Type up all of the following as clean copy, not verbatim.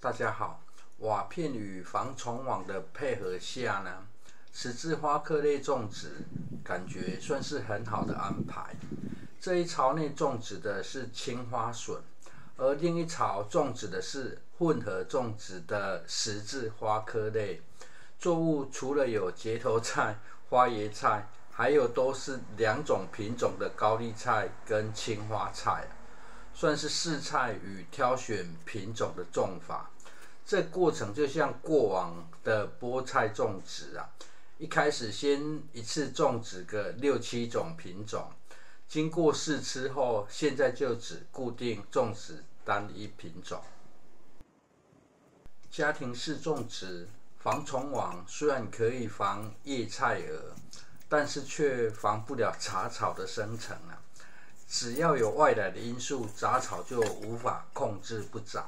大家好，瓦片與防蟲網的配合下呢，十字花科類種植感覺算是很好的安排。這一巢內種植的是青花筍，而另一巢種植的是混合種植的十字花科類作物。除了有結頭菜、花椰菜，還有都是2種品種的高麗菜跟青花菜，算是試菜與挑選品種的種法。這過程就像過往的菠菜種植一開始先一次種植個6、7種品種，經過試吃後，現在就只固定種植單一品種。家庭式種植防蟲網雖然可以防葉菜蛾，但是卻防不了雜草的生成只要有外來的因素，雜草就無法控制不長。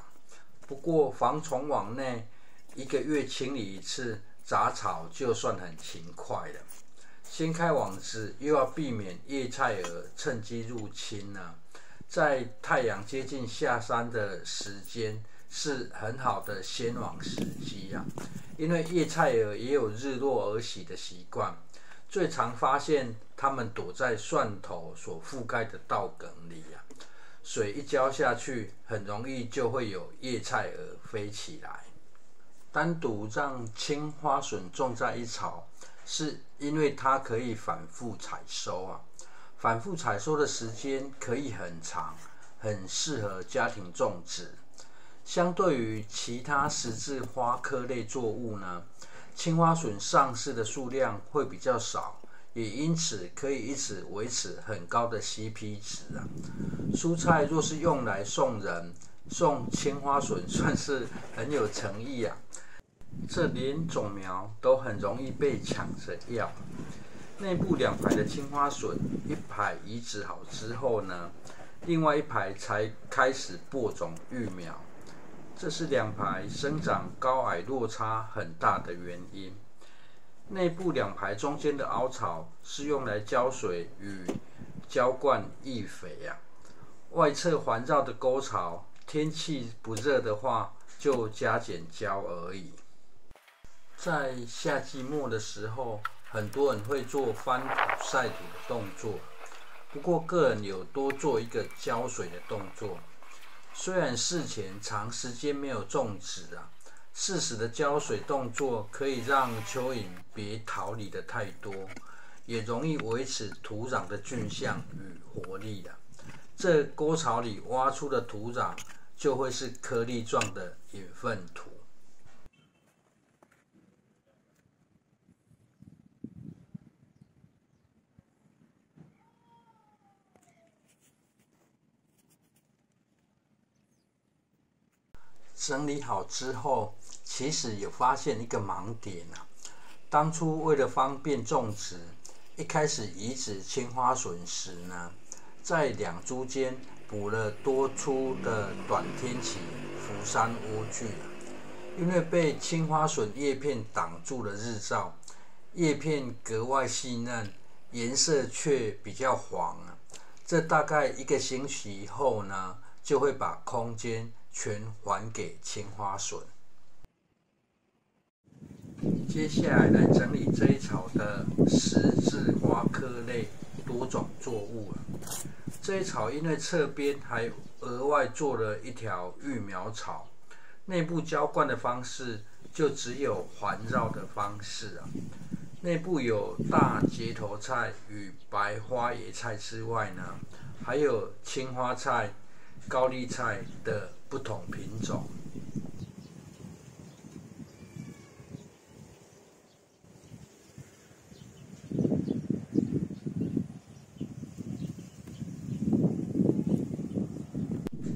不過防蟲網內1個月清理1次，雜草就算很勤快了。掀開網子又要避免葉菜蛾趁機入侵在太陽接近下山的時間是很好的掀網時機因為葉菜蛾也有日落而息的習慣，最常發現它們躲在蒜頭所覆蓋的稻埂裡水一澆下去，很容易就會有葉菜蛾飛起來。單獨讓青花筍種在一巢，是因為它可以反覆採收反覆採收的時間可以很長，很適合家庭種植。相對於其他十字花科類作物呢，青花筍上市的數量會比較少。也因此可以一直維持很高的 CP 值蔬菜若是用來送人，送青花筍算是很有誠意這連種苗都很容易被搶着要。內部2排的青花筍，一排移植好之後呢，另外一排才開始播種育苗，這是2排生長高矮落差很大的原因。內部2排中間的凹槽是用來澆水與澆灌易肥外側環繞的溝槽，天氣不熱的話就加減澆而已。在夏季末的時候，很多人會做翻土曬土的動作，不過個人有多做一個澆水的動作。雖然事前長時間沒有種植適時的澆水動作可以讓蚯蚓別逃離的太多，也容易維持土壤的菌相與活力這溝槽裡挖出的土壤就會是顆粒狀的隱分土。整理好之後，其實有發現一個盲點當初為了方便種植，一開始移植青花筍時呢，在2株間補了多出的短天期福山萵苣因為被青花筍葉片擋住了日照，葉片格外細嫩，顏色卻比較黃這大概1個星期後呢，就會把空間全還給青花筍。接下來整理這一巢的十字花科類多種作物這一巢因為側邊還額外做了一條育苗槽，內部澆灌的方式就只有環繞的方式內部有大結頭菜與白花椰菜之外呢，還有青花菜、高麗菜的不同品種。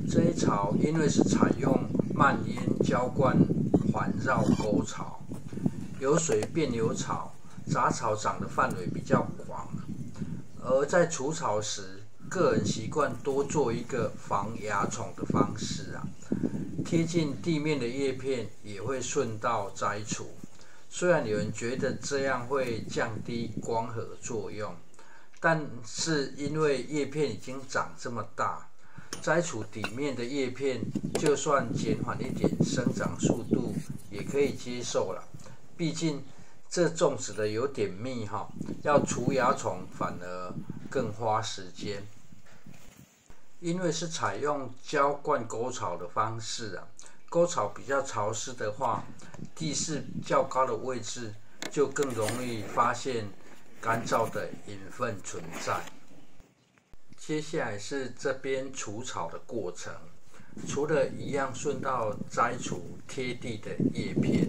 這一巢因為是採用蔓延澆灌環繞溝槽，有水便有草，雜草長的範圍比較廣。而在除草時，個人習慣多做一個防蚜蟲的方式貼近地面的葉片也會順道摘除。雖然有人覺得這樣會降低光合作用，但是因為葉片已經長這麼大，摘除底面的葉片，就算減緩一點生長速度，也可以接受了。畢竟這種植的有點密哈，要除蚜蟲反而更花時間。因為是採用澆灌溝槽的方式啊，溝槽比較潮濕的話，地勢較高的位置就更容易發現乾燥的隱分存在。接下來是這邊除草的過程，除了一樣順道摘除貼地的葉片，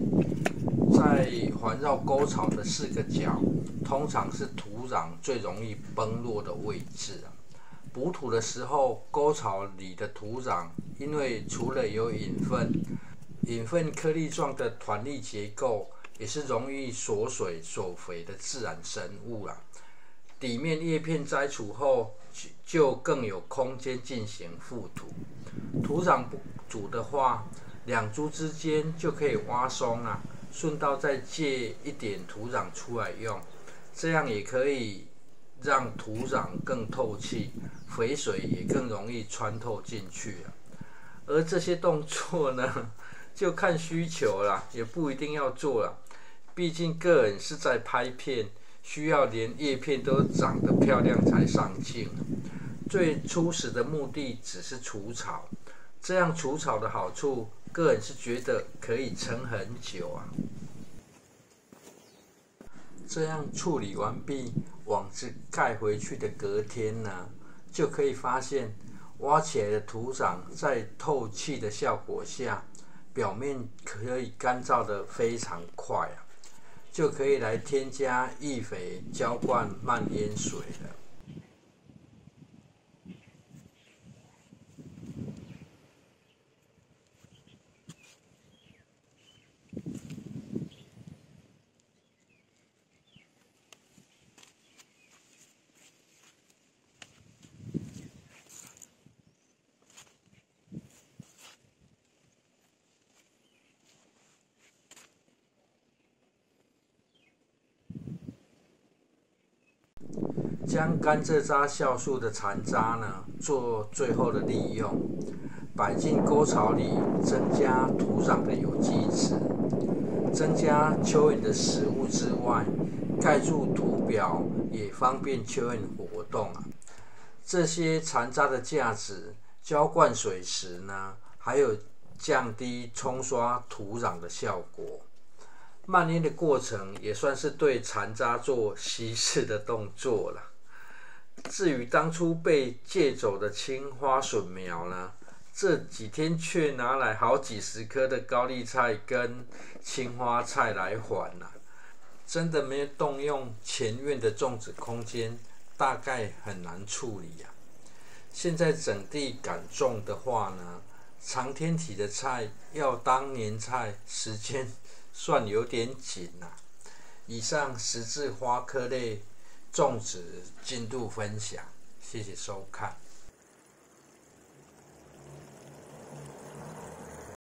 在環繞溝槽的4個角，通常是土壤最容易崩落的位置啊。補土的時候，溝槽裡的土壤因為除了有隱分顆粒狀的團粒結構，也是容易鎖水鎖肥的自然生物啦。底面葉片摘除後，就更有空間進行覆土。土壤不足的話，2株之間就可以挖鬆啦，順道再借一點土壤出來用，這樣也可以讓土壤更透氣，肥水也更容易穿透進去了。而這些動作呢，就看需求啦，也不一定要做啦。畢竟個人是在拍片，需要連葉片都長得漂亮才上鏡。最初始的目的只是除草，這樣除草的好處，個人是覺得可以撐很久啊。這樣處理完畢，網子蓋回去的隔天呢，就可以發現挖起來的土壤在透氣的效果下，表面可以乾燥得非常快啊，就可以來添加易肥澆灌慢淹水了。将甘蔗渣酵素的殘渣呢，做最後的利用，擺進溝槽裡，增加土壤的有機質，增加蚯蚓的食物之外，蓋住土表也方便蚯蚓活動啊。這些殘渣的價值，澆灌水時呢，還有降低沖刷土壤的效果。慢淹的過程也算是對殘渣做稀釋的動作了。至於當初被借走的青花筍苗呢，這幾天卻拿來好幾十顆的高麗菜跟青花菜來還了。真的沒有動用前院的種植空間，大概很難處理啊。現在整地敢種的話呢，長天體的菜要當年菜，時間算有點緊啊。以上十字花科類種植進度分享，謝謝收看。